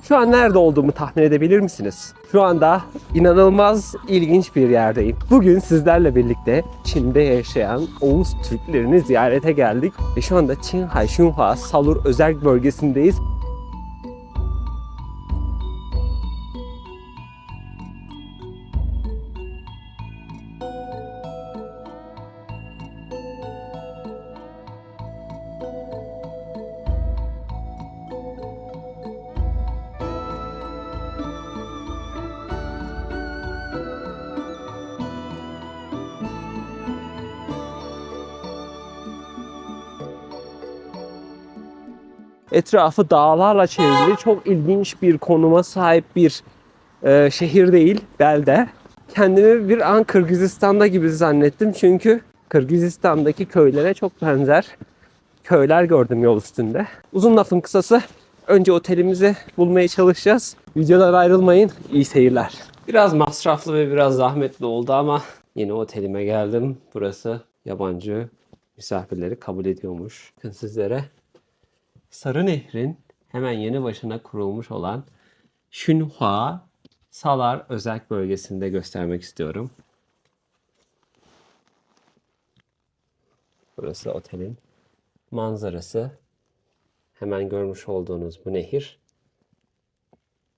Şu an nerede olduğumu tahmin edebilir misiniz? Şu anda inanılmaz ilginç bir yerdeyim. Bugün sizlerle birlikte Çin'de yaşayan Oğuz Türklerini ziyarete geldik. Ve şu anda Qinghai Xunhua Salur Özerk Bölgesi'ndeyiz. Etrafı dağlarla çevrili çok ilginç bir konuma sahip bir şehir değil, belde. Kendimi bir an Kırgızistan'da gibi zannettim çünkü Kırgızistan'daki köylere çok benzer köyler gördüm yol üstünde. Uzun lafın kısası, önce otelimizi bulmaya çalışacağız. Videodan ayrılmayın, iyi seyirler. Biraz masraflı ve biraz zahmetli oldu ama yeni otelime geldim. Burası yabancı misafirleri kabul ediyormuş. Bakın sizlere Sarı Nehir'in hemen yanı başına kurulmuş olan Xunhua Salar Özerk Bölgesi'nde göstermek istiyorum. Burası otelin manzarası. Hemen görmüş olduğunuz bu nehir.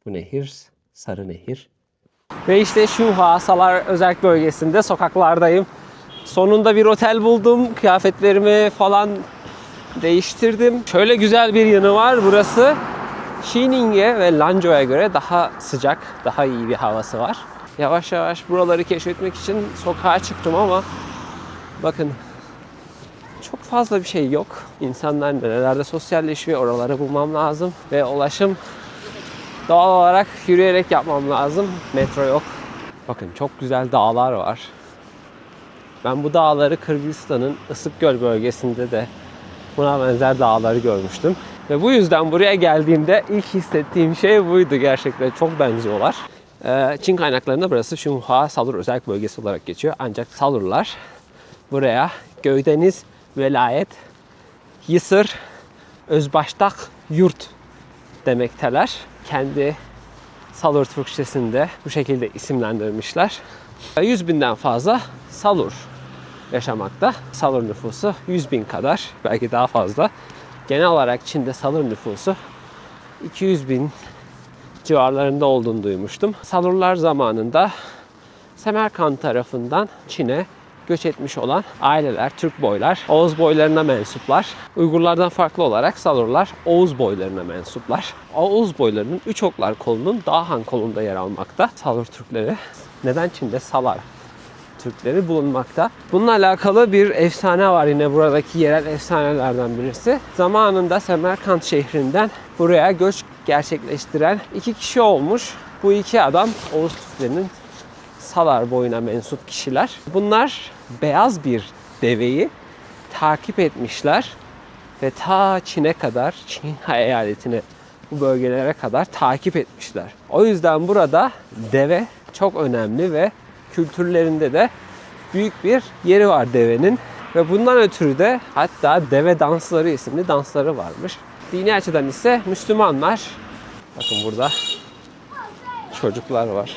Bu nehir Sarı Nehir. Ve işte Xunhua Salar Özerk Bölgesi'nde sokaklardayım. Sonunda bir otel buldum. Kıyafetlerimi falan değiştirdim. Şöyle güzel bir yanı var. Burası Xininge ve Lanzhou'ya göre daha sıcak, daha iyi bir havası var. Yavaş yavaş buraları keşfetmek için sokağa çıktım ama bakın çok fazla bir şey yok. İnsanlar nerelerde sosyalleşiyor, oraları bulmam lazım. Ve ulaşım doğal olarak yürüyerek yapmam lazım. Metro yok. Bakın çok güzel dağlar var. Ben bu dağları Kırgızistan'ın Isıkgöl bölgesinde de buna benzer dağları görmüştüm. Ve bu yüzden buraya geldiğimde ilk hissettiğim şey buydu gerçekten. Çok benziyorlar. Çin kaynaklarında burası Xunhua Salur Özerk Bölgesi olarak geçiyor. Ancak Salurlar buraya Göydeniz Velayet Yısır Özbaştak Yurt demekteler. Kendi Salur Türkçesinde bu şekilde isimlendirmişler. 100 binden fazla Salur yaşamakta. Salur nüfusu 100 bin kadar, belki daha fazla. Genel olarak Çin'de Salur nüfusu 200 bin civarlarında olduğunu duymuştum. Salurlar zamanında Semerkant tarafından Çin'e göç etmiş olan aileler, Türk boylar, Oğuz boylarına mensuplar. Uygurlardan farklı olarak Salurlar Oğuz boylarına mensuplar. Oğuz boylarının Üç Oklar kolunun Dağhan kolunda yer almakta. Salur Türkleri neden Çin'de Salar Türkleri bulunmakta? Bununla alakalı bir efsane var, yine buradaki yerel efsanelerden birisi. Zamanında Semerkant şehrinden buraya göç gerçekleştiren iki kişi olmuş. Bu iki adam Oğuz Türklerinin Salar boyuna mensup kişiler. Bunlar beyaz bir deveyi takip etmişler ve ta Çin'e kadar, Çinhai eyaletine, bu bölgelere kadar takip etmişler. O yüzden burada deve çok önemli ve kültürlerinde de büyük bir yeri var devenin. Ve bundan ötürü de hatta deve dansları isimli dansları varmış. Dini açıdan ise Müslümanlar. Bakın burada çocuklar var.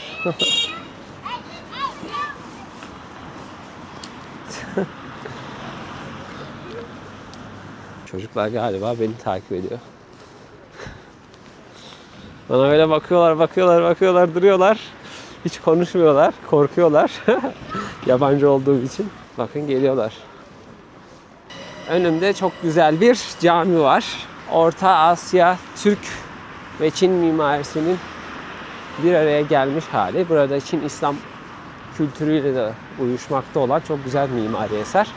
Çocuklar galiba beni takip ediyor. Bana öyle bakıyorlar, duruyorlar. Hiç konuşmuyorlar, korkuyorlar. Yabancı olduğum için. Bakın geliyorlar. Önümde çok güzel bir cami var. Orta Asya, Türk ve Çin mimarisinin bir araya gelmiş hali. Burada Çin İslam kültürüyle de uyuşmakta olan çok güzel mimari eser.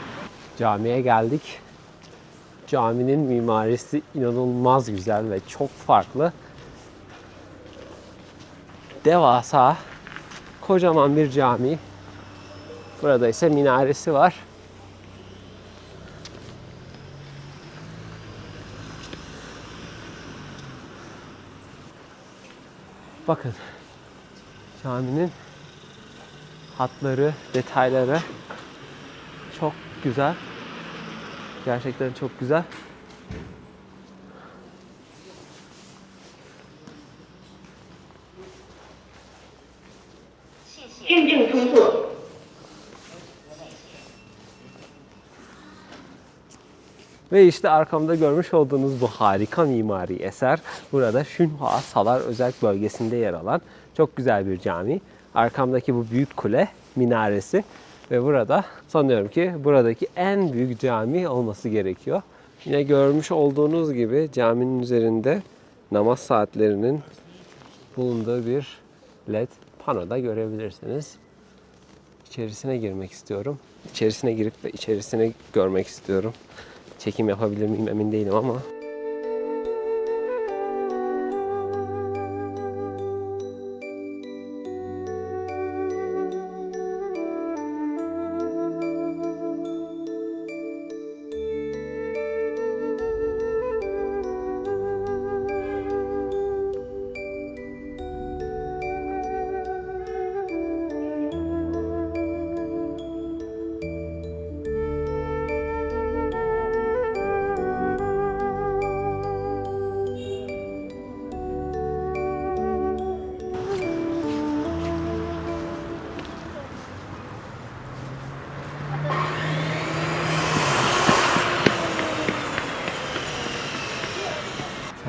Camiye geldik. Caminin mimarisi inanılmaz güzel ve çok farklı. Devasa, kocaman bir cami. Burada ise minaresi var. Bakın, caminin hatları, detayları çok güzel. Gerçekten çok güzel. 认证通过。 Ve işte arkamda görmüş olduğunuz bu harika mimari eser burada Şunhua Salar Özel Bölgesi'nde yer alan çok güzel bir cami. Arkamdaki bu büyük kule minaresi ve burada sanıyorum ki buradaki en büyük cami olması gerekiyor. Yine görmüş olduğunuz gibi caminin üzerinde namaz saatlerinin bulunduğu bir led panoda görebilirsiniz. İçerisine girmek istiyorum. İçerisine girip ve içerisine görmek istiyorum. Çekim yapabilir miyim emin değilim ama.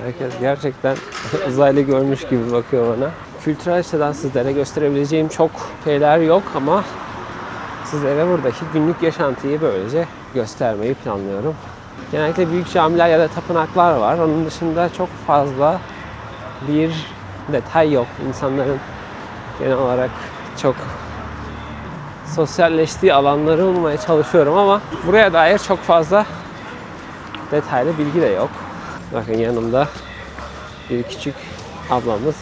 Herkes gerçekten uzaylı görmüş gibi bakıyor bana. Kültürel açıdan sizlere gösterebileceğim çok şeyler yok ama sizlere buradaki günlük yaşantıyı böylece göstermeyi planlıyorum. Genellikle büyük camiler ya da tapınaklar var. Onun dışında çok fazla bir detay yok. İnsanların genel olarak çok sosyalleştiği alanları bulmaya çalışıyorum ama buraya dair çok fazla detaylı bilgi de yok. Bakın yanımda bir küçük ablamız.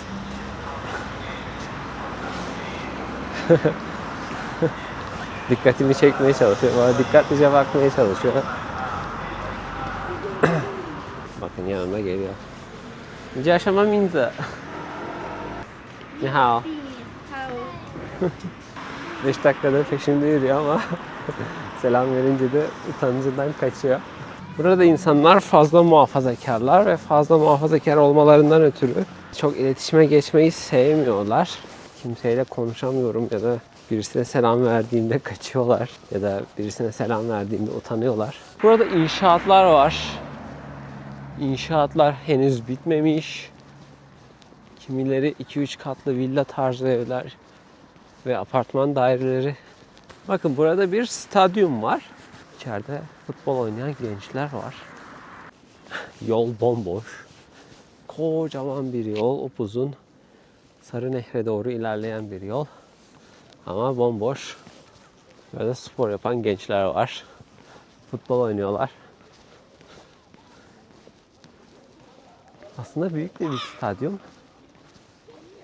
Dikkatimi çekmeye çalışıyor. Bana dikkatlice bakmaya çalışıyor. Bakın yanımda geliyor. 你叫什么名字？你好。5 dakikadır peşimde yürüyor ama selam verince de utancından kaçıyor. Burada insanlar fazla muhafazakarlar ve fazla muhafazakar olmalarından ötürü çok iletişime geçmeyi sevmiyorlar. Kimseyle konuşamıyorum ya da birisine selam verdiğimde kaçıyorlar ya da birisine selam verdiğimde utanıyorlar. Burada inşaatlar var. İnşaatlar henüz bitmemiş. Kimileri 2-3 katlı villa tarzı evler ve apartman daireleri. Bakın burada bir stadyum var. İçeride futbol oynayan gençler var. Yol bomboş. Kocaman bir yol, upuzun. Sarınehre doğru ilerleyen bir yol. Ama bomboş. Böyle spor yapan gençler var. Futbol oynuyorlar. Aslında büyük de bir stadyum.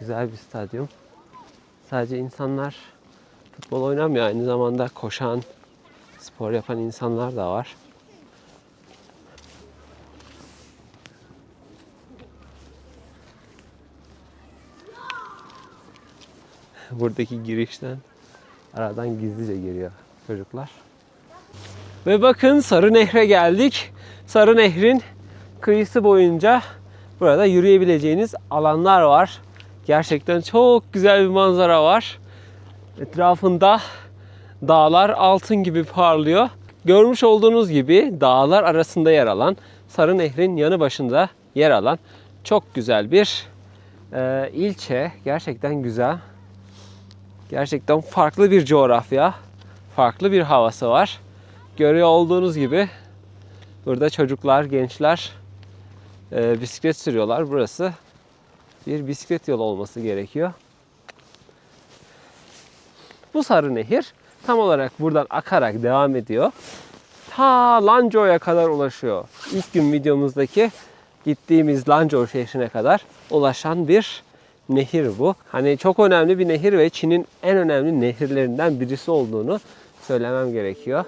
Güzel bir stadyum. Sadece insanlar futbol oynamıyor. Aynı zamanda koşan, spor yapan insanlar da var. Buradaki girişten aradan gizlice giriyor çocuklar. Ve bakın Sarınehre geldik. Sarınehrin kıyısı boyunca burada yürüyebileceğiniz alanlar var. Gerçekten çok güzel bir manzara var. Etrafında dağlar altın gibi parlıyor. Görmüş olduğunuz gibi dağlar arasında yer alan, Sarınehrin yanı başında yer alan çok güzel bir ilçe. Gerçekten güzel. Gerçekten farklı bir coğrafya, farklı bir havası var. Görüyor olduğunuz gibi burada çocuklar, gençler bisiklet sürüyorlar. Burası bir bisiklet yolu olması gerekiyor. Bu Sarınehir tam olarak buradan akarak devam ediyor. Ta Lanzhou'ya kadar ulaşıyor. İlk gün videomuzdaki gittiğimiz Lanzhou şehrine kadar ulaşan bir nehir bu. Hani çok önemli bir nehir ve Çin'in en önemli nehirlerinden birisi olduğunu söylemem gerekiyor.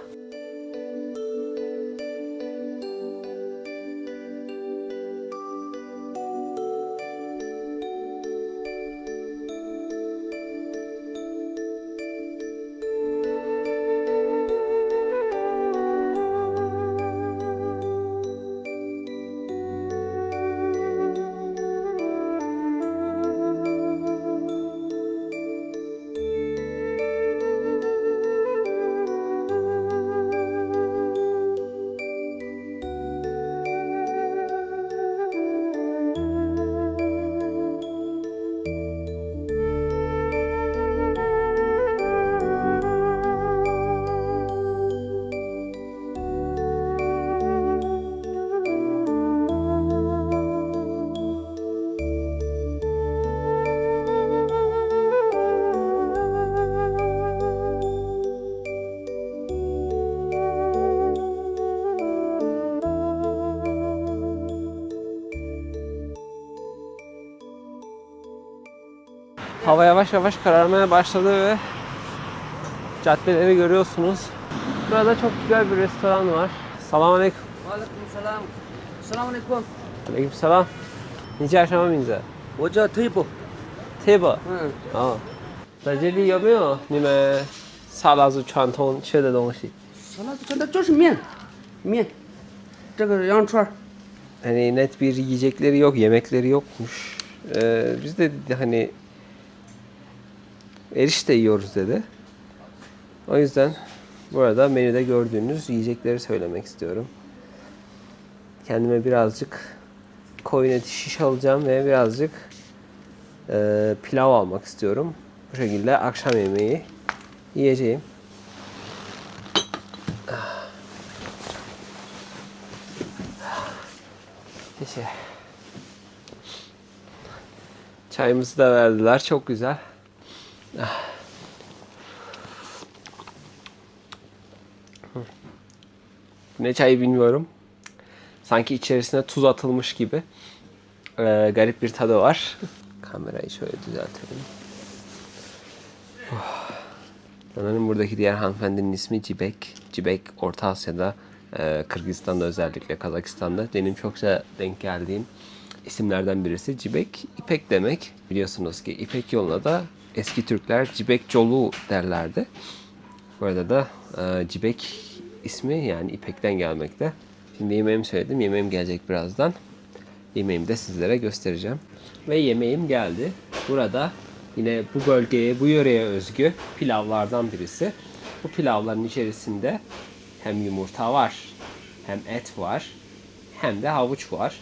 Hava yavaş yavaş kararmaya başladı ve caddeleri görüyorsunuz. Burada çok güzel bir restoran var. Selamünaleyküm. Aleykümselam. Selamünaleyküm. Aleykümselam. 你叫什么名字？我叫 Table。Table。嗯，哦，在这里有没有你们萨拉族传统吃的东西？啥了？这就是面，面，这个羊肉串儿。 Hani net bir yiyecekleri yok, yemekleri yokmuş. Biz de hani erişte yiyoruz dedi. O yüzden burada menüde gördüğünüz yiyecekleri söylemek istiyorum. Kendime birazcık koyun eti şiş alacağım ve birazcık pilav almak istiyorum. Bu şekilde akşam yemeği yiyeceğim. Teşekkür. Çayımızı da verdiler. Çok güzel. Ne çayı bilmiyorum. Sanki içerisine tuz atılmış gibi. Garip bir tadı var. Kamerayı şöyle düzeltelim. Sanırım buradaki diğer hanımefendinin ismi Cibek. Cibek Orta Asya'da, Kırgızistan'da özellikle Kazakistan'da benim çokça denk geldiğim isimlerden birisi. Cibek, İpek demek. Biliyorsunuz ki İpek yoluna da eski Türkler Cibek Colu derlerdi. Bu arada da Cibek ismi yani İpek'ten gelmekte. Şimdi yemeğimi söyledim. Yemeğim gelecek birazdan. Yemeğimi de sizlere göstereceğim. Ve yemeğim geldi. Burada yine bu bölgeye, bu yöreye özgü pilavlardan birisi. Bu pilavların içerisinde hem yumurta var, hem et var, hem de havuç var.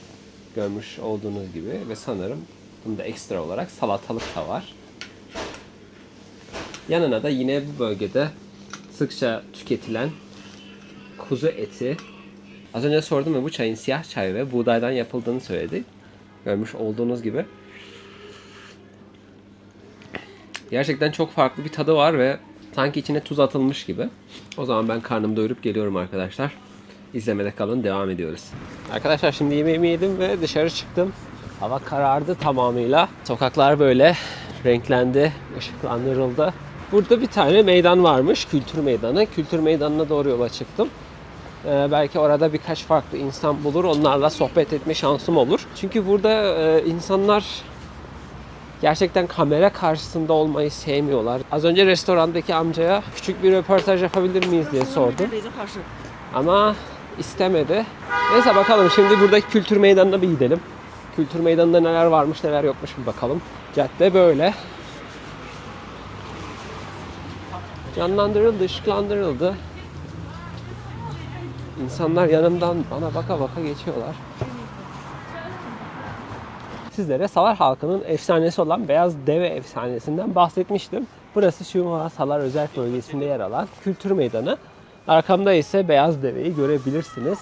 Görmüş olduğunuz gibi ve sanırım bunda ekstra olarak salatalık da var. Yanına da yine bu bölgede sıkça tüketilen kuzu eti. Az önce sordum ve bu çayın siyah çay ve buğdaydan yapıldığını söyledi. Görmüş olduğunuz gibi. Gerçekten çok farklı bir tadı var ve sanki içine tuz atılmış gibi. O zaman ben karnımı doyurup geliyorum arkadaşlar. İzlemede kalın, devam ediyoruz. Arkadaşlar şimdi yemeğimi yedim ve dışarı çıktım. Hava karardı tamamıyla. Sokaklar böyle renklendi, ışıklandırıldı. Burada bir tane meydan varmış, kültür meydanı. Kültür meydanına doğru yola çıktım. Belki orada birkaç farklı insan bulur, onlarla sohbet etme şansım olur. Çünkü burada insanlar gerçekten kamera karşısında olmayı sevmiyorlar. Az önce restorandaki amcaya küçük bir röportaj yapabilir miyiz diye sordum. Ama istemedi. Neyse bakalım şimdi buradaki kültür meydanına bir gidelim. Kültür meydanında neler varmış neler yokmuş bir bakalım. Cadde böyle. Canlandırıldı, ışıklandırıldı. İnsanlar yanımdan bana baka baka geçiyorlar. Sizlere Salar halkının efsanesi olan Beyaz Deve efsanesinden bahsetmiştim. Burası Şunhua Salar Özerk Bölgesi'nde yer alan kültür meydanı. Arkamda ise Beyaz Deve'yi görebilirsiniz.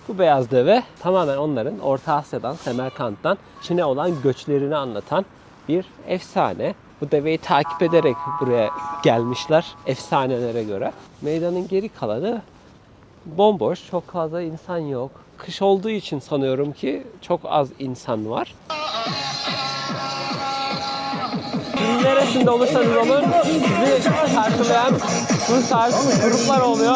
Bu Beyaz Deve tamamen onların Orta Asya'dan, Semerkant'tan Çin'e olan göçlerini anlatan bir efsane. Bu deveyi takip ederek buraya gelmişler efsanelere göre. Meydanın geri kalanı bomboş, çok fazla insan yok. Kış olduğu için sanıyorum ki çok az insan var. Siz neresinde olursanız olun sizi karşılayan bu tarz gruplar oluyor.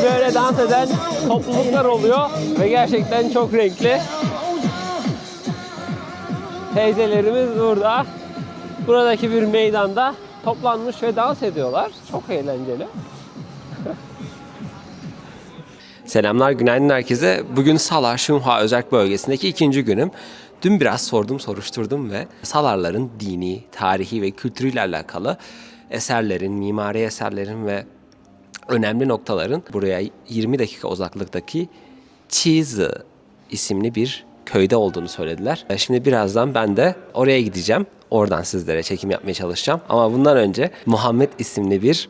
Böyle dans eden topluluklar oluyor ve gerçekten çok renkli. Teyzelerimiz burada. Buradaki bir meydanda toplanmış ve dans ediyorlar. Çok eğlenceli. Selamlar, günaydın herkese. Bugün Salar, Şunhua Özerk Bölgesi'ndeki ikinci günüm. Dün biraz sordum, soruşturdum ve Salarların dini, tarihi ve kültürüyle alakalı eserlerin, mimari eserlerin ve önemli noktaların buraya 20 dakika uzaklıktaki Chizi isimli bir köyde olduğunu söylediler. Şimdi birazdan ben de oraya gideceğim. Oradan sizlere çekim yapmaya çalışacağım. Ama bundan önce Muhammed isimli bir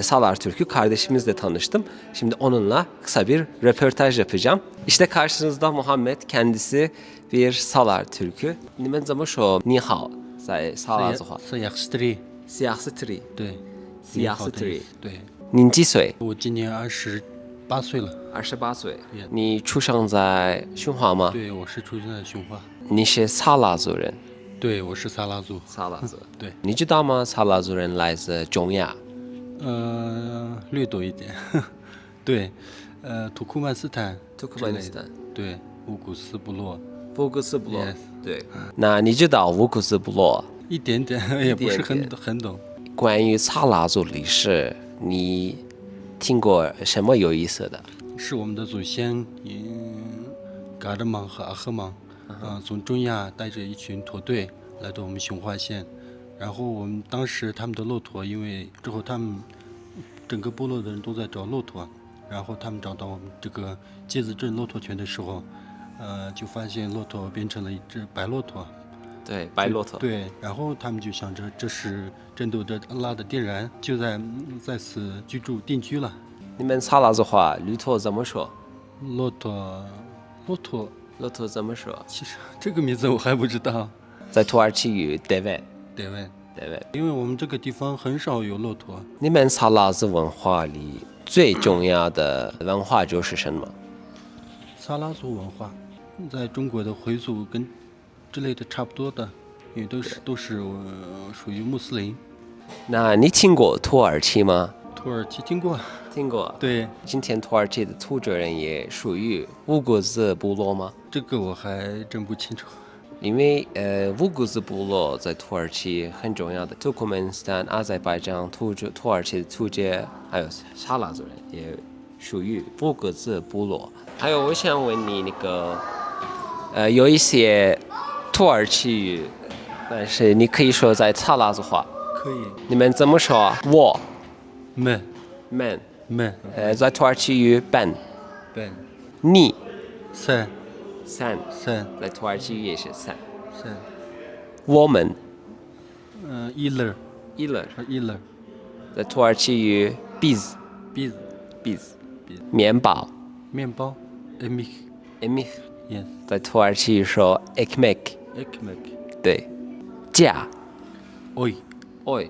Salar Türk'ü kardeşimizle tanıştım. Şimdi onunla kısa bir röportaj yapacağım. İşte karşınızda Muhammed, kendisi bir Salar Türk'ü. 你们怎么说你好在萨拉族话？ Siyah Street， Siyah Street。 对， Siyah 你好的 Street。 意思对，您几岁？ 我今年28岁了。 28岁。你出生在 Şunhua 吗？ 对，我是出生在雄化。 你是萨拉族人。对，我是萨拉族。萨拉族。对，你知道吗？萨拉族人来自中亚。略多一点。对，土库曼斯坦之类的。土库曼斯坦。对，乌古斯部落。乌古斯部落。 Yes 对。那你知道乌古斯部落？一点点，也不是一点很懂。关于萨拉族历史，你听过什么有意思的？是我们的祖先，噶尔芒和阿赫芒，从中亚带着一群驼队来到我们雄化县，然后我们当时他们的骆驼，因为之后他们整个部落的人都在找骆驼，然后他们找到我们这个芥子镇骆驼泉的时候，就发现骆驼变成了一只白骆驼。对，白骆驼。对，然后他们就想着这是争夺着安拉的电然，就在此居住定居了。你们萨拉族话驴驼怎么说？骆驼，骆驼怎么说？其实这个名字我还不知道。在土耳其语 deve。 对问， deve。 因为我们这个地方很少有骆驼。你们萨拉族文化里最重要的文化就是什么？萨拉族文化，在中国的回族跟之类的差不多的，因为都是属于穆斯林。那你听过土耳其吗？土耳其听过。听过。对，今天土耳其的土著人也属于乌古兹部落吗？这个我还真不清楚。因为乌古兹部落在土耳其很重要的，土库曼斯坦、阿塞拜疆、土耳其的突厥，还有萨拉族人也属于乌古兹部落。还有，我想问你，有一些土耳其语，但是你可以说在萨拉族话。可以。你们怎么说？我们们。在土耳其语 ben。 你三三，在土耳其语也是三。我们iler，在土耳其语 biz。 面包面包 emik。 yes 在土耳其语说 ekmek。 对。家 oy oy。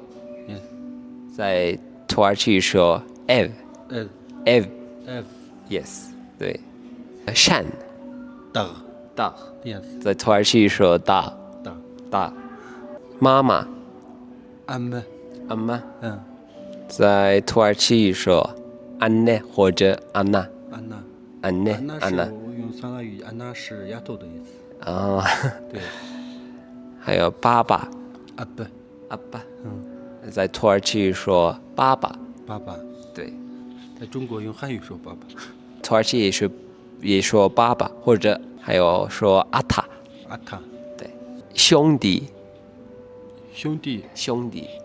yes 在土耳其语说 ev。 ev yes。 对。山 dag da。 yes 在土耳其语说 da。 妈妈 amme amma。在土耳其语说 anne 或者 anna。 安娜 anne 是我用萨拉语，安娜是丫头的意思。啊。对。还有爸爸 abba abba。在土耳其语说爸爸。爸爸。对。在中国用汉语说爸爸。土耳其也说爸爸，或者还有说阿塔。对。兄弟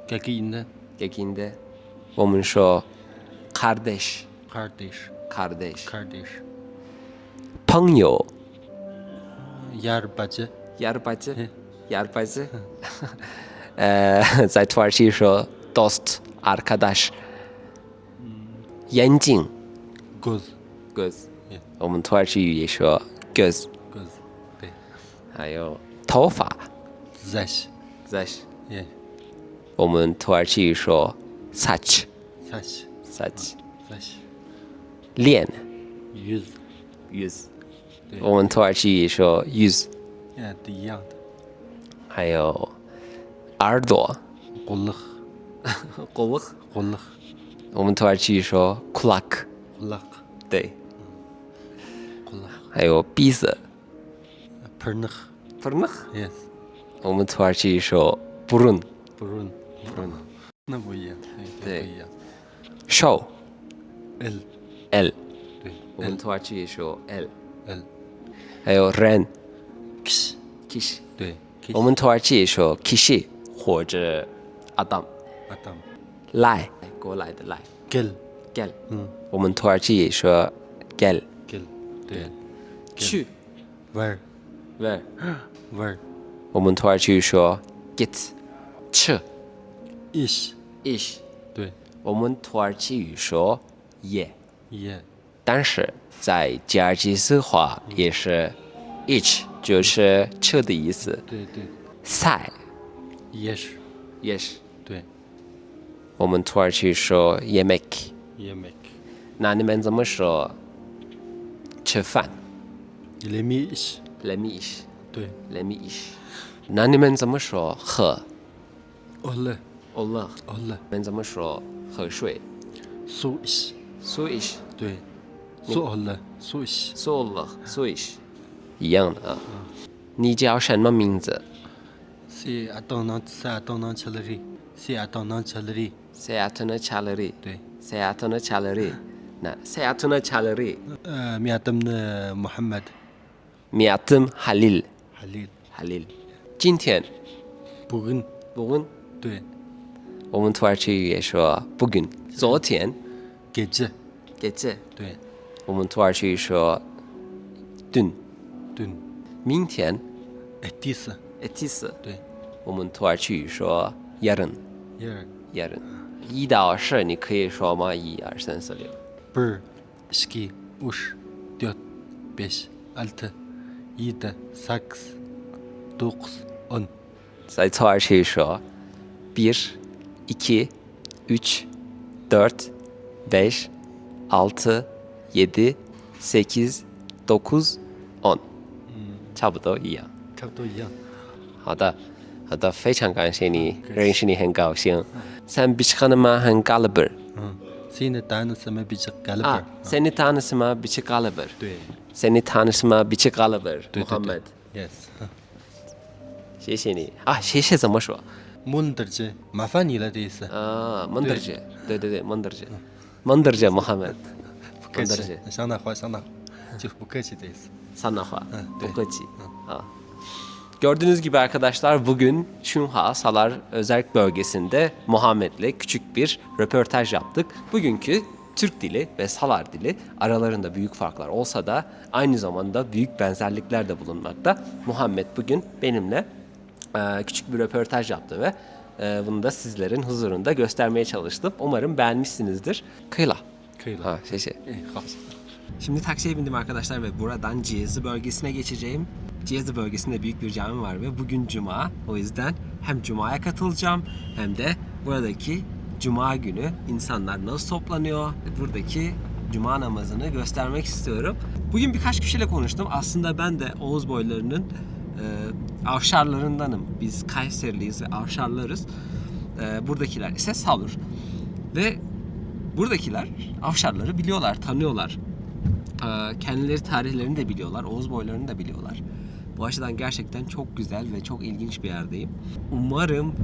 Gekinde gekinde。我们说 kardeş。 kardeş 朋友 yarbacı yarbacı。在土耳其说 dost arkadaş。眼睛 göz göz。我们土耳其语也说 göz。 对。还有头发 zaş zaş。 yeah 我们土耳其语说 saç。 zaş 脸 yüz yüz。 对。我们土耳其语说 yüz。 都一样的。还有耳朵 kulak kulak。我们土耳其语说 kulak。 对。还有鼻子 pırnık yes 我们土耳其语说 burun。 那不一样。对。不一样。手 el el。 对。我们土耳其语说 el。 还 el 有人 kişi 对。我们土耳其语说 kişi 或者 adam。 来过来的来 gel gel。我们土耳其语说 gel。 对。去 ver ver。 我 ver 们土耳其语说 git。 吃 iş iş。 对。我们土耳其语说 ye。 ye 但是在吉尔吉斯话也是 ich 就是吃的意思。对。菜 yeş yes。 对。我们土耳其语说 yemek。 yemek 那你们怎么说吃饭 lemiş lemiş 对。 lemiş。那你们怎么说喝？ Olle. Allah， Olle. 你们怎么说喝水 Su ish. ？Su ish， 对。Su olle. Su ish. su Allah su ish， 一样的啊。你叫什么名字 Si atonang chalari. Si atonang chalari. Seyatına Çalari， 对。 Seyatına Çalari， 那 Seyatına Çalari， Miatamne Muhammad Miatım Halil， Halil. Halil。今天 Bugün. bugün， 对。我们土耳其语也说bugün。昨天 Gece. gece， 对。我们土耳其语说dün。 Dün. 明天 Etisi. etisi， 对。我们土耳其语说yarın。 Yer. yarın。1到10你可以说吗？1、2、3、4、6。 Bir. İki. Üç. Dört. Beş. Altı. Yedi. Sekiz. Dokuz. 10. 在土耳其语说1, 2, 3, 4, 5, 6, 7, 8, 9, 10。差不多一样。差不多一样。好的，好的，非常感谢你，认识你很高兴。Sen Biçkanıma很kalıbır. Seni tanısama bir kalıbır. Seni tanısıma biçi kalıbır. 对。 Seni tanısıma biçi kalıbır. 对 Muhammed. Yes. 谢谢你啊，谢谢怎么说？ Mundırcı. 麻烦你了的意思。Mındırcı. 对对对，Mındırcı. Mındırcı Muhammed. 不客气 Mındırcı.。香奈花，香奈花，就是不客气的意思。 Sanahua.对 Bukacı. Gördüğünüz gibi arkadaşlar bugün Şunha Salar Özerk Bölgesi'nde Muhammed'le küçük bir röportaj yaptık. Bugünkü Türk dili ve Salar dili aralarında büyük farklar olsa da aynı zamanda büyük benzerlikler de bulunmakta. Muhammed bugün benimle küçük bir röportaj yaptı ve bunu da sizlerin huzurunda göstermeye çalıştım. Umarım beğenmişsinizdir. Kıyla. 可以了。 Ha, şey. 哎，好。 Şimdi taksiye bindim arkadaşlar ve buradan Ciyezli bölgesine geçeceğim. Ciyezli bölgesinde büyük bir cami var ve bugün Cuma. O yüzden hem Cuma'ya katılacağım hem de buradaki Cuma günü insanlar nasıl toplanıyor, buradaki Cuma namazını göstermek istiyorum. Bugün birkaç kişiyle konuştum. Aslında ben de Oğuz boylarının avşarlarındanım. Biz Kayseriliyiz ve avşarlarız. Buradakiler ise Salur. Ve buradakiler avşarları biliyorlar, tanıyorlar. Kendileri tarihlerini de biliyorlar, Oğuz boylarını da biliyorlar. Bu açıdan gerçekten çok güzel ve çok ilginç bir yerdeyim. Umarım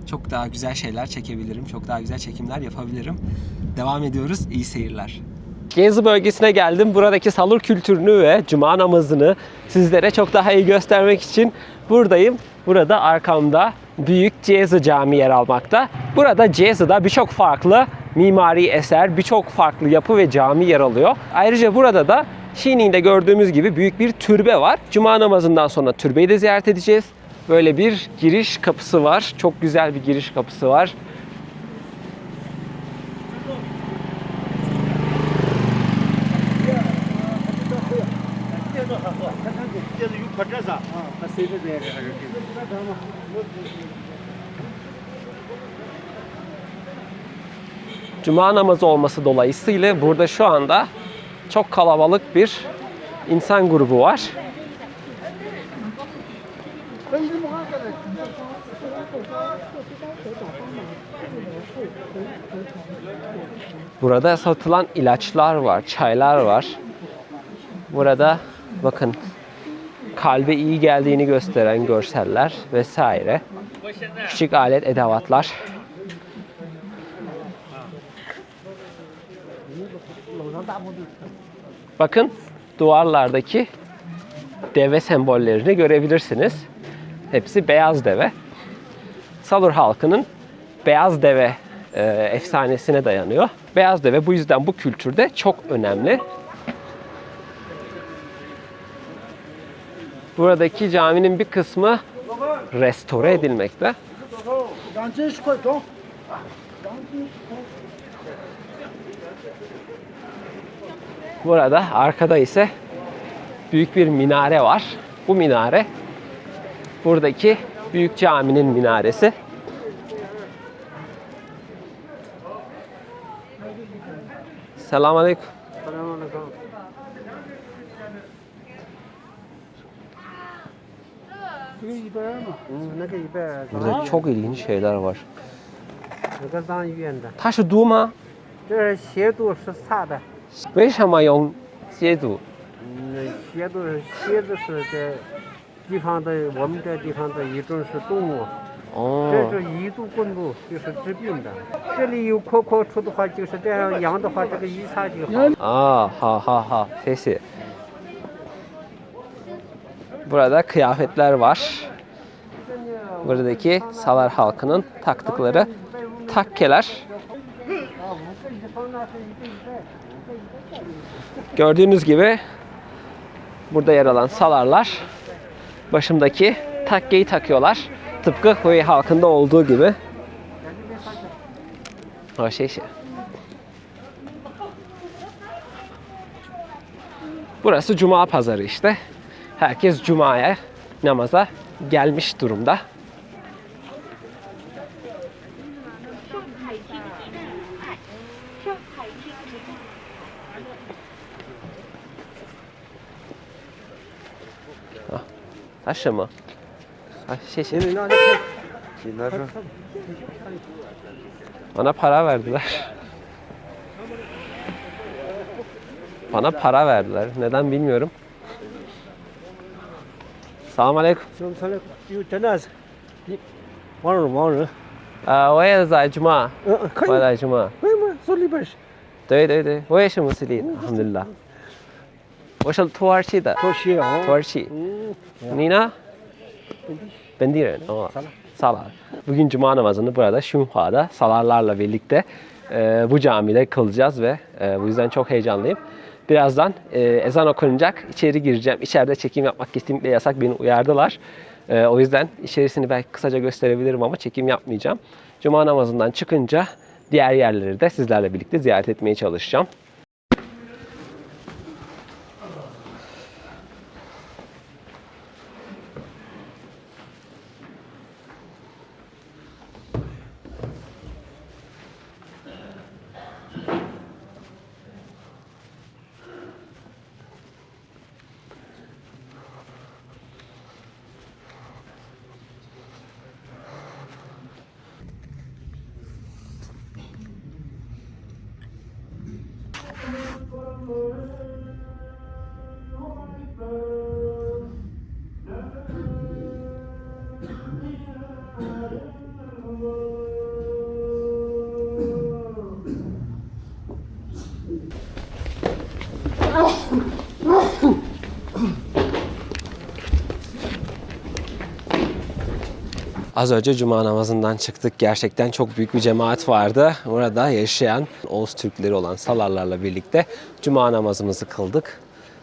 çok daha güzel şeyler çekebilirim, çok daha güzel çekimler yapabilirim. Devam ediyoruz, iyi seyirler. Gezi bölgesine geldim. Buradaki Salur kültürünü ve Cuma namazını sizlere çok daha iyi göstermek için buradayım. Burada arkamda büyük Ciyezli Camii yer almakta. Burada Ciyezli'de birçok farklı mimari eser, birçok farklı yapı ve cami yer alıyor. Ayrıca burada da Şinin'de gördüğümüz gibi büyük bir türbe var. Cuma namazından sonra türbeyi de ziyaret edeceğiz. Böyle bir giriş kapısı var. Çok güzel bir giriş kapısı var. Cuma namazı olması dolayısıyla burada şu anda çok kalabalık bir insan grubu var. Burada satılan ilaçlar var, çaylar var. Burada bakın kalbe iyi geldiğini gösteren görseller vesaire. Küçük alet edevatlar. Bakın duvarlardaki deve sembollerini görebilirsiniz. Hepsi beyaz deve. Salur halkının beyaz deve efsanesine dayanıyor. Beyaz deve bu yüzden bu kültürde çok önemli. Buradaki caminin bir kısmı restore edilmekte. Burada arkada ise büyük bir minare var. Bu minare buradaki büyük caminin minaresi. Selamünaleyküm. 这个120嘛，那个100， Burada çok ilginç şeyler var. 那个当圆的，它是毒吗？这斜度是擦的，为什么用蝎毒？蝎子是这地方的，我们这地方的一种是动物，这哦，是乙毒棍毒，就是治病的。这里有口处的话，就是这样养的话，这个一擦就好。好好好，谢谢。Burada kıyafetler var. Buradaki Salar halkının taktıkları takkeler. Gördüğünüz gibi burada yer alan salarlar başımdaki takkeyi takıyorlar. Tıpkı Hui halkında olduğu gibi. O şey. Burası Cuma pazarı işte. Herkes Cuma'ya namaza gelmiş durumda. Taşı mı? Şey. Bana para verdiler. Bana para verdiler. Neden bilmiyorum. Selamun aleyküm. 有真的是，往人，我也在Cuma. 可我也在Cuma. 为什么走里边去？对对对，我也是穆斯林，Elhamdülillah. 我是土耳其的，多些哦。土耳其。你呢？Ben değilim. Salar. Bugün Cuma namazını burada Şunha'da salarlarla birlikte bu camide kılacağız ve bu yüzden çok heyecanlıyım. Birazdan ezan okunacak. İçeri gireceğim. İçeride çekim yapmak kesinlikle yasak. Beni uyardılar. O yüzden içerisini belki kısaca gösterebilirim ama çekim yapmayacağım. Cuma namazından çıkınca diğer yerleri de sizlerle birlikte ziyaret etmeye çalışacağım. Az önce Cuma namazından çıktık. Gerçekten çok büyük bir cemaat vardı. Orada yaşayan Oğuz Türkleri olan Salarlarla birlikte Cuma namazımızı kıldık.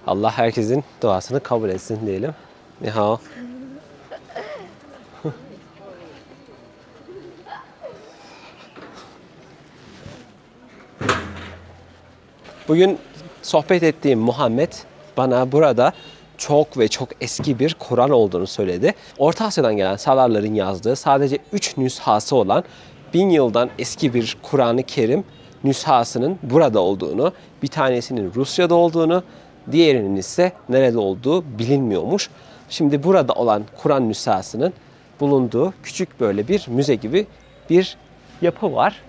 Allah herkesin duasını kabul etsin diyelim. Ni hao. Bugün sohbet ettiğim Muhammed bana burada çok ve çok eski bir Kur'an olduğunu söyledi. Orta Asya'dan gelen Salarların yazdığı sadece 3 nüshası olan 1000 yıldan eski bir Kur'an-ı Kerim nüshasının burada olduğunu, bir tanesinin Rusya'da olduğunu, diğerinin ise nerede olduğu bilinmiyormuş. Şimdi burada olan Kur'an nüshasının bulunduğu küçük böyle bir müze gibi bir yapı var.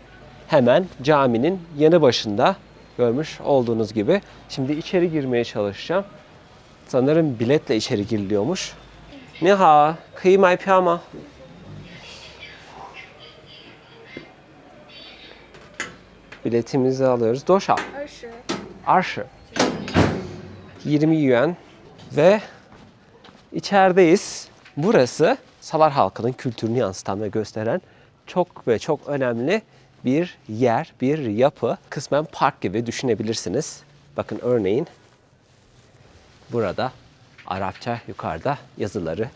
Hemen caminin yanı başında görmüş olduğunuz gibi. Şimdi içeri girmeye çalışacağım. Sanırım biletle içeri giriliyormuş. Ni hao, 可以买票吗? Biletimizi alıyoruz. 多少? 20. 20 yuan. Ve içerideyiz. Burası Salar halkının kültürünü yansıtan ve gösteren çok ve çok önemli bir yer, bir yapı. Kısmen park gibi düşünebilirsiniz. Bakın örneğin burada Arapça yukarıda yazıları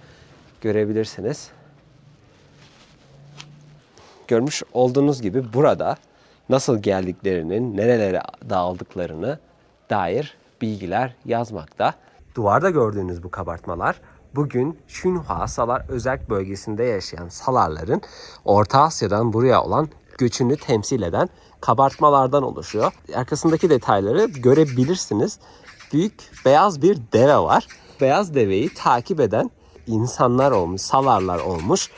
görebilirsiniz. Görmüş olduğunuz gibi burada nasıl geldiklerinin, nerelere dağıldıklarını dair bilgiler yazmakta. Duvarda gördüğünüz bu kabartmalar bugün Şunhua Salar Özerk bölgesinde yaşayan Salarların Orta Asya'dan buraya olan göçünü temsil eden kabartmalardan oluşuyor. Arkasındaki detayları görebilirsiniz. Büyük beyaz bir deve var. Beyaz deveyi takip eden insanlar olmuş, Salarlar olmuş.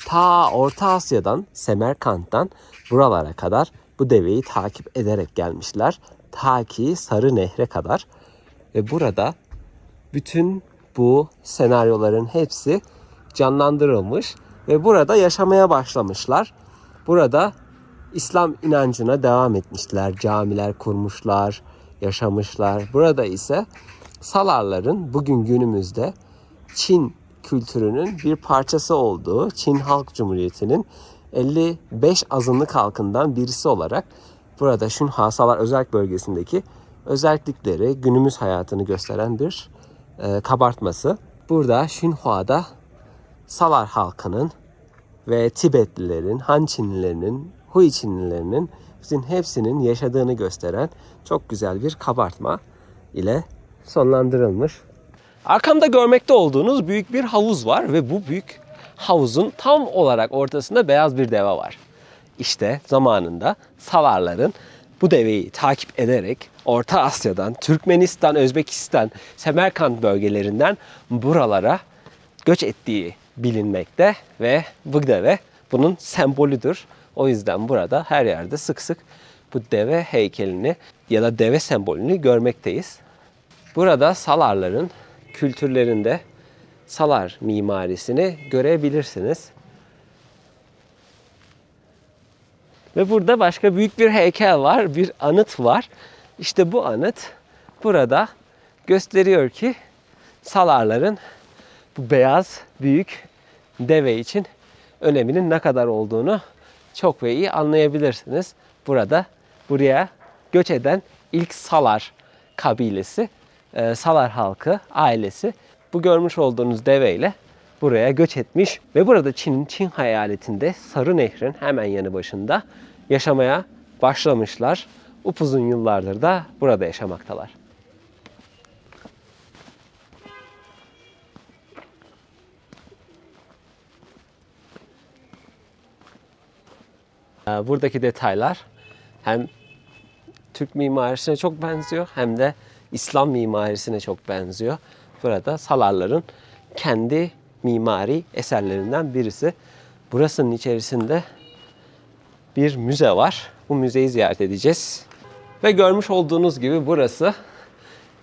Ta Orta Asya'dan, Semerkant'tan buralara kadar bu deveyi takip ederek gelmişler. Ta ki Sarı Nehre kadar. Ve burada bütün bu senaryoların hepsi canlandırılmış ve burada yaşamaya başlamışlar. Burada İslam inancına devam etmişler, camiler kurmuşlar, yaşamışlar. Burada ise Salarların bugün günümüzde Çin kültürünün bir parçası olduğu Çin Halk Cumhuriyeti'nin 55 azınlık halkından birisi olarak burada Şunha Salar Özerk Bölgesi'ndeki özellikleri, günümüz hayatını gösteren bir kabartması. Burada Şunhua'da Salar halkının ve Tibetlilerin, Han Çinlilerinin, Hui Çinlilerinin bütün hepsinin yaşadığını gösteren çok güzel bir kabartma ile sonlandırılmış. Arkamda görmekte olduğunuz büyük bir havuz var ve bu büyük havuzun tam olarak ortasında beyaz bir deve var. İşte zamanında Salarların bu deveyi takip ederek Orta Asya'dan, Türkmenistan, Özbekistan, Semerkant bölgelerinden buralara göç ettiği bilinmekte ve bu deve bunun sembolüdür. O yüzden burada her yerde sık sık bu deve heykelini ya da deve sembolünü görmekteyiz. Burada Salarların kültürlerinde Salar mimarisini görebilirsiniz. Ve burada başka büyük bir heykel var, bir anıt var. İşte bu anıt burada gösteriyor ki Salarların bu beyaz büyük deve için öneminin ne kadar olduğunu çok ve iyi anlayabilirsiniz. Burada buraya göç eden ilk Salar kabilesi, Salar halkı, ailesi bu görmüş olduğunuz deveyle buraya göç etmiş ve burada Çin'in Çin eyaletinde Sarı Nehrin hemen yanı başında yaşamaya başlamışlar. Upuzun yıllardır da burada yaşamaktalar. Buradaki detaylar hem Türk mimarisine çok benziyor hem de İslam mimarisine çok benziyor. Burada Salarların kendi mimari eserlerinden birisi. Burasının içerisinde bir müze var. Bu müzeyi ziyaret edeceğiz. Ve görmüş olduğunuz gibi burası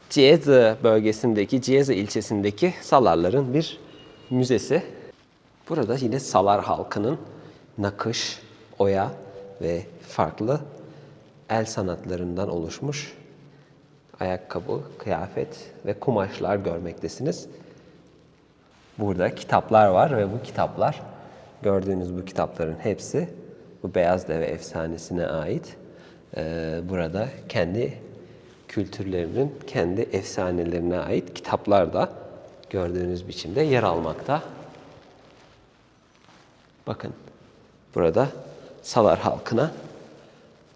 Ciezi bölgesindeki, Ciezi ilçesindeki Salarların bir müzesi. Burada yine Salar halkının nakış, oya ve farklı el sanatlarından oluşmuş ayakkabı, kıyafet ve kumaşlar görmektesiniz. Burada kitaplar var ve bu kitaplar, gördüğünüz bu kitapların hepsi bu beyaz deve efsanesine ait. Burada kendi kültürlerinin, kendi efsanelerine ait kitaplar da gördüğünüz biçimde yer almakta. Bakın, burada Salar halkına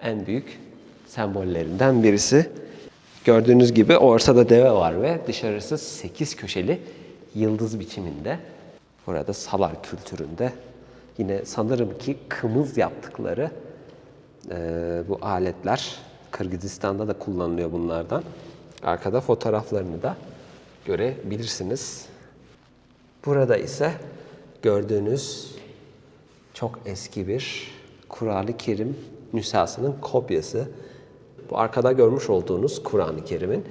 en büyük sembollerinden birisi. Gördüğünüz gibi ortada deve var ve dışarısı 8 köşeli yıldız biçiminde. Burada Salar kültüründe yine sanırım ki kımız yaptıkları bu aletler Kırgızistan'da da kullanılıyor bunlardan. Arkada fotoğraflarını da görebilirsiniz. Burada ise gördüğünüz çok eski bir Kur'an-ı Kerim nüshasının kopyası. Bu arkada görmüş olduğunuz Kur'an-ı Kerim'in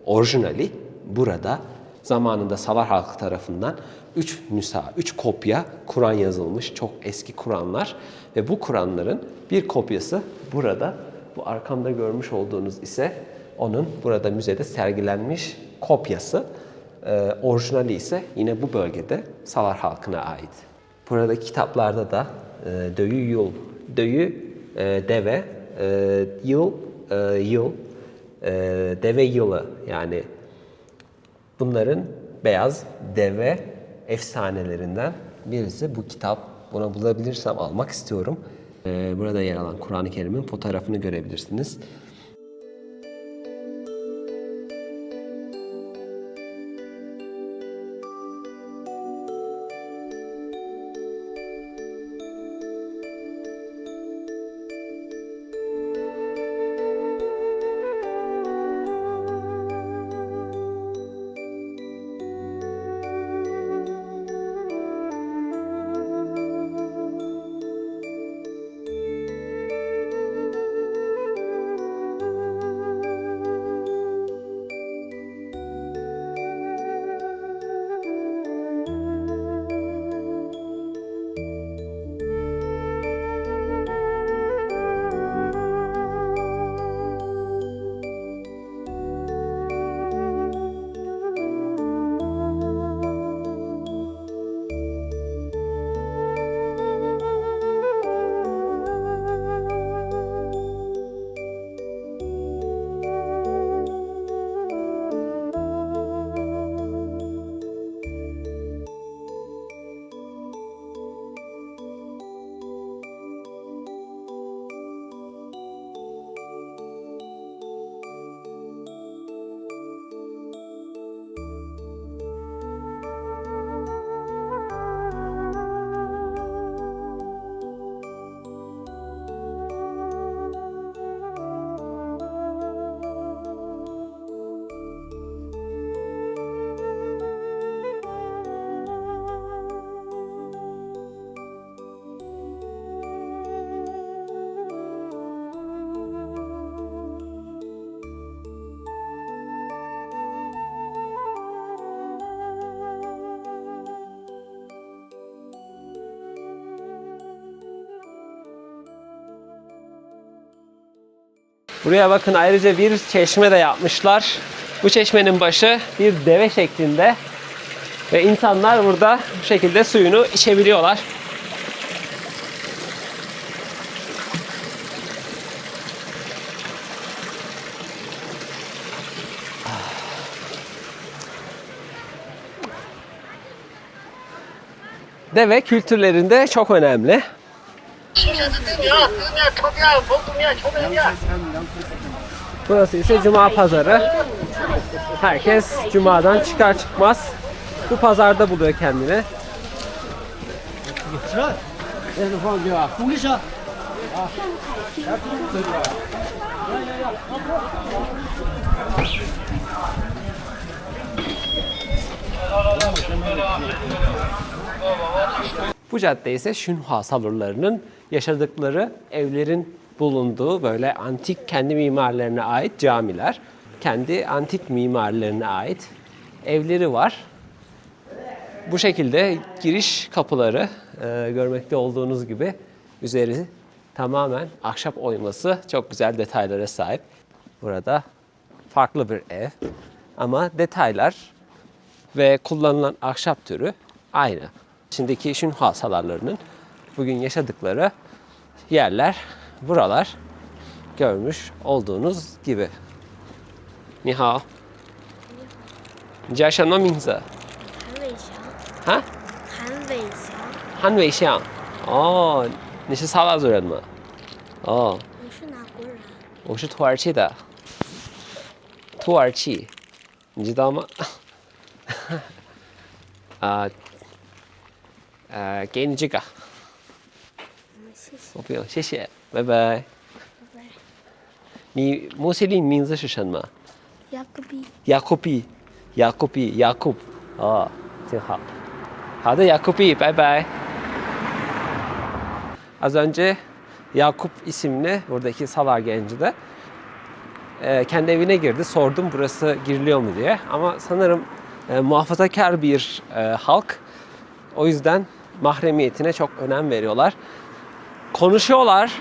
orijinali burada zamanında Salar halkı tarafından 3 nüsha, 3 kopya Kur'an yazılmış. Çok eski Kur'anlar ve bu Kur'anların bir kopyası burada. Bu arkamda görmüş olduğunuz ise onun burada müzede sergilenmiş kopyası. Orijinali ise yine bu bölgede Salar halkına ait. Burada kitaplarda da döyü yıl, döyü deve, yıl, yıl, deve yılı yani bunların beyaz deve efsanelerinden birisi bu kitap. Bunu bulabilirsem almak istiyorum. Burada yer alan Kur'an-ı Kerim'in fotoğrafını görebilirsiniz. Buraya bakın, ayrıca bir çeşme de yapmışlar. Bu çeşmenin başı bir deve şeklinde. Ve insanlar burada bu şekilde suyunu içebiliyorlar. Deve kültürlerinde çok önemli. Burası ise Cuma pazarı. Herkes Cuma'dan çıkar çıkmaz bu pazarda buluyor kendini. Bu cadde ise Şunhua Salurlarının yaşadıkları evlerin bulunduğu böyle antik kendi mimarlarına ait camiler. Kendi antik mimarlarına ait evleri var. Bu şekilde giriş kapıları görmekte olduğunuz gibi üzeri tamamen ahşap oyması, çok güzel detaylara sahip. Burada farklı bir ev ama detaylar ve kullanılan ahşap türü aynı. İçindeki Şunhua Salurlarının bugün yaşadıkları yerler buralar, görmüş olduğunuz gibi. Ni hao. 你叫什么名字？韩伟翔，哈？韩伟翔，韩伟翔。哦，你是萨拉族人吗？哦，你是哪国人？我是土耳其的。土耳其，你知道吗？给你这个，谢谢，我不用，谢谢，拜拜。拜拜。你穆斯林名字是什么？雅各比，雅库比，雅库比，雅库。哦，真好。好的Yakubi, bye bye. Az önce Yakup isimli buradaki Salar genci de kendi evine girdi. Sordum burası giriliyor mu diye. Ama sanırım muhafazakar bir halk. O yüzden mahremiyetine çok önem veriyorlar. Konuşuyorlar,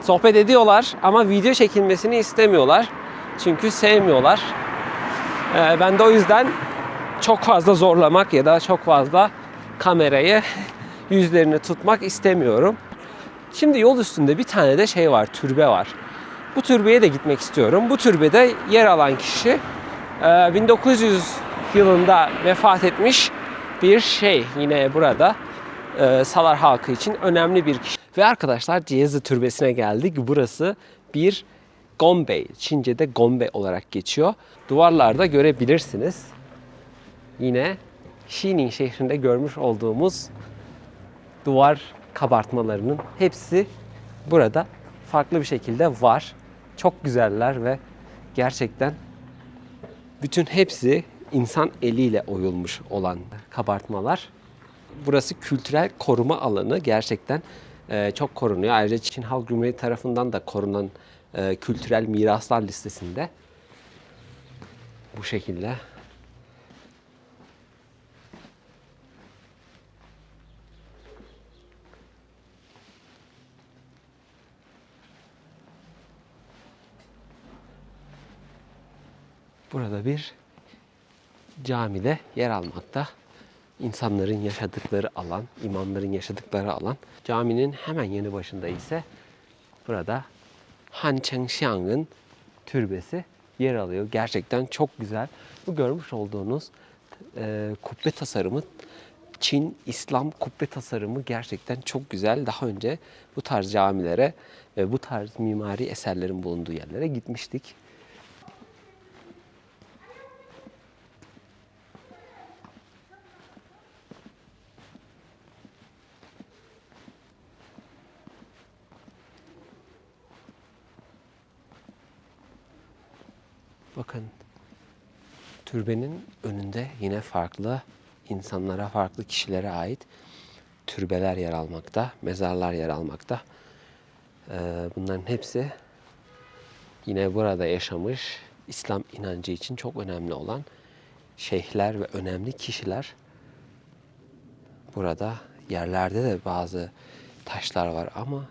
sohbet ediyorlar ama video çekilmesini istemiyorlar. Çünkü sevmiyorlar. Ben de o yüzden çok fazla zorlamak ya da çok fazla kamerayı yüzlerini tutmak istemiyorum. Şimdi yol üstünde bir tane de şey var, türbe var. Bu türbeye de gitmek istiyorum. Bu türbede yer alan kişi 1900 yılında vefat etmiş bir şey. Yine burada Salar halkı için önemli bir kişi. Ve arkadaşlar Ciyezi Türbesi'ne geldik. Burası bir gombe, Çince'de gombe olarak geçiyor. Duvarlarda görebilirsiniz. Yine Xining şehrinde görmüş olduğumuz duvar kabartmalarının hepsi burada farklı bir şekilde var. Çok güzeller ve gerçekten bütün hepsi insan eliyle oyulmuş olan kabartmalar. Burası kültürel koruma alanı, gerçekten çok korunuyor. Ayrıca Çin Halk Cumhuriyeti tarafından da korunan kültürel miraslar listesinde. Bu şekilde. Burada bir camide yer almakta. İnsanların yaşadıkları alan, imamların yaşadıkları alan. Caminin hemen yanı başında ise burada Han Chengxiang'ın türbesi yer alıyor. Gerçekten çok güzel. Bu görmüş olduğunuz kubbe tasarımı, Çin İslam kubbe tasarımı gerçekten çok güzel. Daha önce bu tarz camilere ve bu tarz mimari eserlerin bulunduğu yerlere gitmiştik. Bakın, türbenin önünde yine farklı insanlara, farklı kişilere ait türbeler yer almakta, mezarlar yer almakta. Bunların hepsi yine burada yaşamış, İslam inancı için çok önemli olan şeyhler ve önemli kişiler. Burada yerlerde de bazı taşlar var ama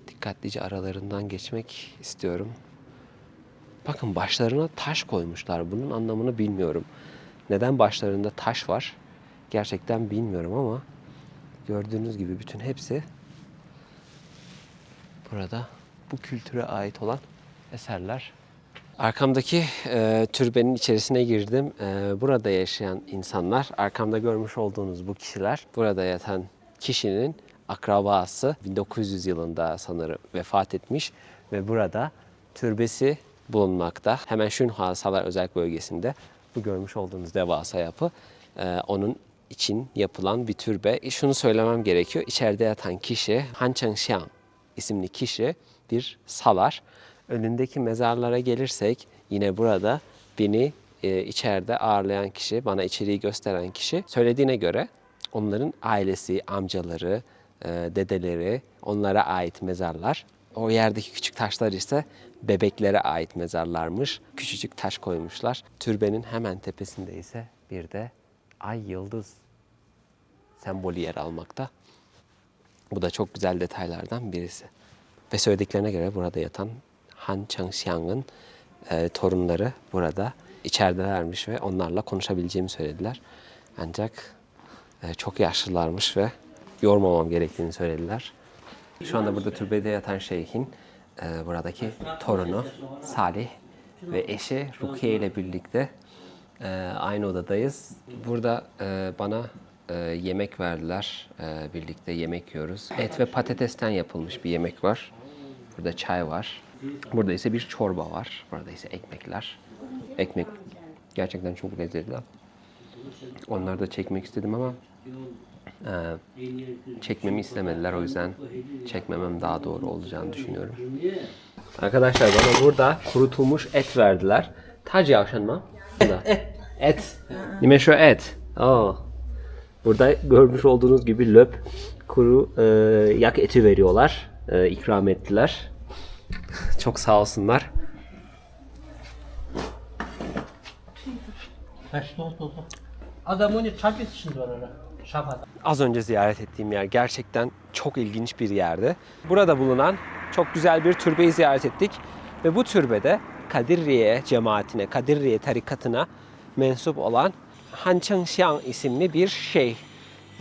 dikkatlice aralarından geçmek istiyorum. Bakın başlarına taş koymuşlar. Bunun anlamını bilmiyorum. Neden başlarında taş var? Gerçekten bilmiyorum ama gördüğünüz gibi bütün hepsi burada bu kültüre ait olan eserler. Arkamdaki türbenin içerisine girdim. Burada yaşayan insanlar, arkamda görmüş olduğunuz bu kişiler, burada yatan kişinin akrabası 1900 yılında sanırım vefat etmiş ve burada türbesi bulunmakta. Hemen Şunhua Salar Özel Bölgesi'nde bu görmüş olduğunuz devasa yapı onun için yapılan bir türbe. Şunu söylemem gerekiyor. İçeride yatan kişi Han Chengxiang isimli kişi bir salar. Önündeki mezarlara gelirsek yine burada beni içeride ağırlayan kişi, bana içeriği gösteren kişi söylediğine göre onların ailesi, amcaları, dedeleri, onlara ait mezarlar. O yerdeki küçük taşlar ise bebeklere ait mezarlarmış. Küçücük taş koymuşlar. Türbenin hemen tepesinde ise bir de ay yıldız sembolü yer almakta. Bu da çok güzel detaylardan birisi. Ve söylediklerine göre burada yatan Han Chengxiang'ın torunları burada içeridelermiş ve onlarla konuşabileceğimi söylediler. Ancak çok yaşlılarmış ve yormamam gerektiğini söylediler. Şu anda burada türbede yatan şeyhin buradaki torunu Salih ve eşi Rukiye ile birlikte aynı odadayız. Burada bana yemek verdiler. Birlikte yemek yiyoruz. Et ve patatesten yapılmış bir yemek var. Burada çay var. Burada ise bir çorba var. Burada ise ekmekler. Ekmek gerçekten çok lezzetli. Onları da çekmek istedim ama çekmemi istemediler. O yüzden çekmemem daha doğru olacağını düşünüyorum. Arkadaşlar bana burada kurutulmuş et verdiler. Tac yavşan mı? Et. Nime şu et. Burada görmüş olduğunuz gibi löp kuru yak eti veriyorlar. İkram ettiler. Çok sağ olsunlar. Az önce ziyaret ettiğim yer gerçekten çok ilginç bir yerdi. Burada bulunan çok güzel bir türbeyi ziyaret ettik. Ve bu türbede Kadirliye cemaatine, Kadirliye tarikatına mensup olan Han Chengxiang isimli bir şeyh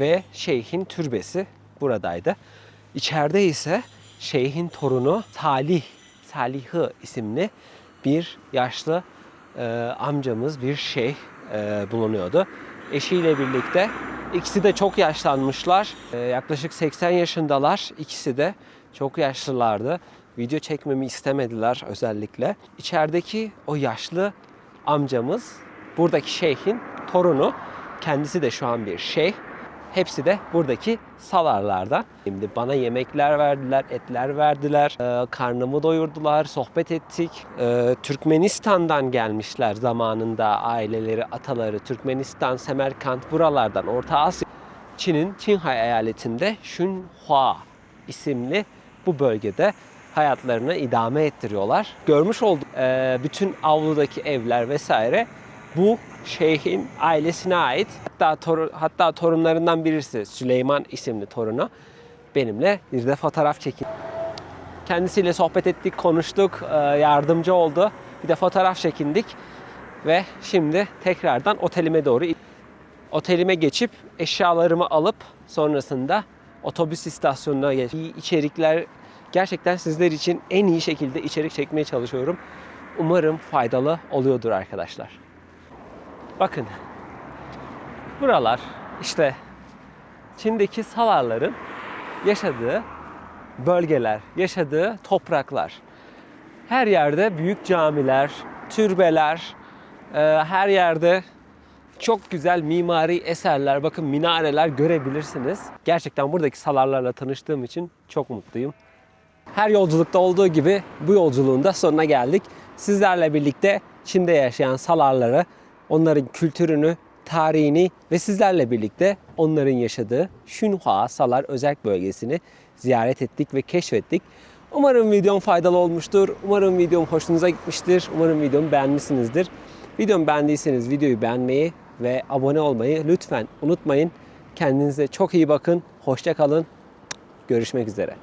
ve şeyhin türbesi buradaydı. İçeride ise şeyhin torunu Salih isimli bir yaşlı amcamız, bir şeyh bulunuyordu. Eşiyle birlikte ikisi de çok yaşlanmışlar. Yaklaşık 80 yaşındalar. İkisi de çok yaşlılardı. Video çekmemi istemediler özellikle. İçerideki o yaşlı amcamız buradaki şeyhin torunu. Kendisi de şu an bir şeyh. Hepsi de buradaki salarlardan. Şimdi bana yemekler verdiler, etler verdiler, karnımı doyurdular, sohbet ettik. Türkmenistan'dan gelmişler zamanında aileleri, ataları. Türkmenistan, Semerkant buralardan, Orta Asya. Çin'in Çinhai eyaletinde Şunhua isimli bu bölgede hayatlarını idame ettiriyorlar. Görmüş olduğum bütün avludaki evler vesaire bu şeyhin ailesine ait. Hatta torunlarından birisi Süleyman isimli torunu benimle bir de fotoğraf çekti. Kendisiyle sohbet ettik, konuştuk, yardımcı oldu. Bir de fotoğraf çekindik ve şimdi tekrardan otelime geçip eşyalarımı alıp sonrasında otobüs istasyonuna içerikler gerçekten sizler için en iyi şekilde içerik çekmeye çalışıyorum. Umarım faydalı oluyordur arkadaşlar. Bakın. Buralar işte Çin'deki salarların yaşadığı bölgeler, yaşadığı topraklar. Her yerde büyük camiler, türbeler, her yerde çok güzel mimari eserler, bakın minareler görebilirsiniz. Gerçekten buradaki salarlarla tanıştığım için çok mutluyum. Her yolculukta olduğu gibi bu yolculuğun da sonuna geldik. Sizlerle birlikte Çin'de yaşayan salarları, onların kültürünü, tarihini ve sizlerle birlikte onların yaşadığı Şunhua Salar Özel Bölgesi'ni ziyaret ettik ve keşfettik. Umarım videom faydalı olmuştur. Umarım videom hoşunuza gitmiştir. Umarım videomu beğenmişsinizdir. Videomu beğendiyseniz videoyu beğenmeyi ve abone olmayı lütfen unutmayın. Kendinize çok iyi bakın. Hoşça kalın. Görüşmek üzere.